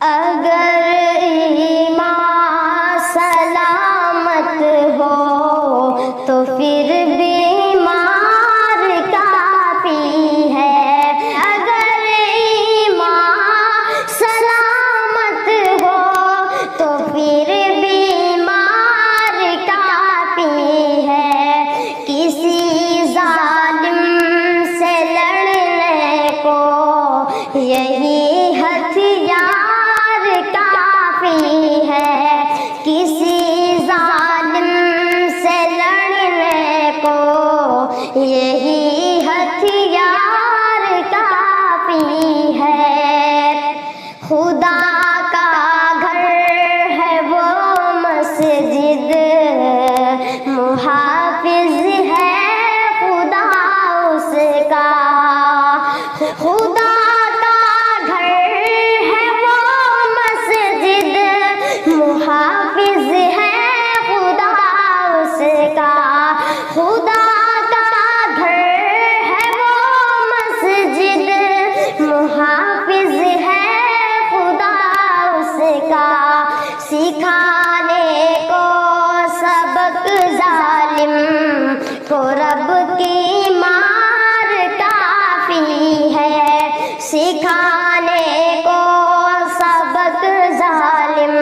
اگر ایمان سلامت ہو تو پھر بیمار کافی ہے. اگر ایمان سلامت ہو تو پھر بیمار کافی ہے. کسی ظالم سے لڑنے کو یہی ہتھیار کافی ہے. کسی ظالم سے لڑنے کو یہی ہتھیار کافی ہے. خدا کا گھر ہے وہ مسجد، محافظ ہے خدا اس کا. خدا کا گھر ہے وہ مسجد، محافظ ہے خدا اس کا. خدا کا گھر ہے وہ مسجد، محافظ ہے خدا اس کا. سکھانے کو سبق ظالم کو رب کی مار کافی ہے. سکھانے کو سبق ظالم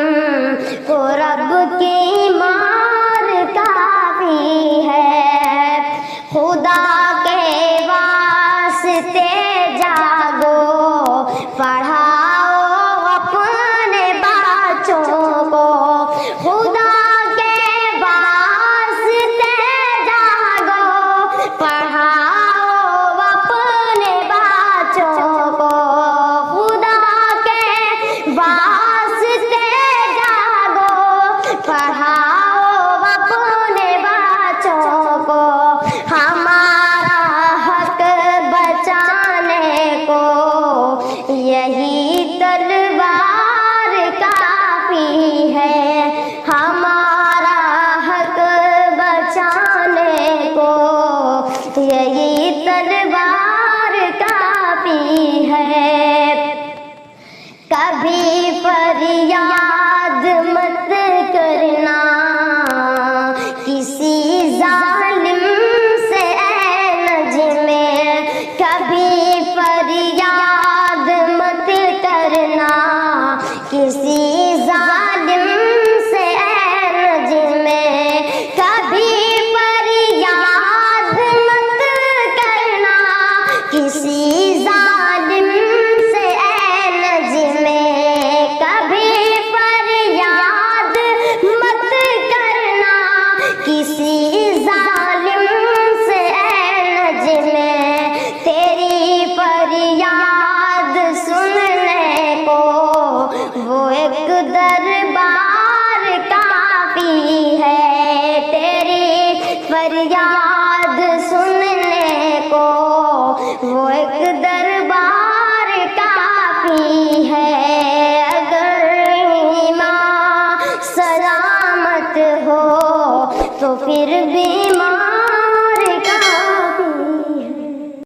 کو رب کی مار کافی ہے. خدا کے واسطے جاگو، پڑھاؤ اپنے بچوں کو. خدا کے واسطے جاگو، پڑھاؤ اپنے بچوں کو. خدا کے واسطے جاگو، پڑھاؤ اپنے بچوں کو. ہمارا حق بچانے کو یہی تلوار کافی ہے. ہمارا حق بچانے کو یہی تلوار کافی ہے. کبھی فریاد مت کرنا کسی ظالم سے اے نجم. کبھی فریاد مت کرنا کسی ظالم سے اے نجم. کبھی فریاد مت کرنا کسی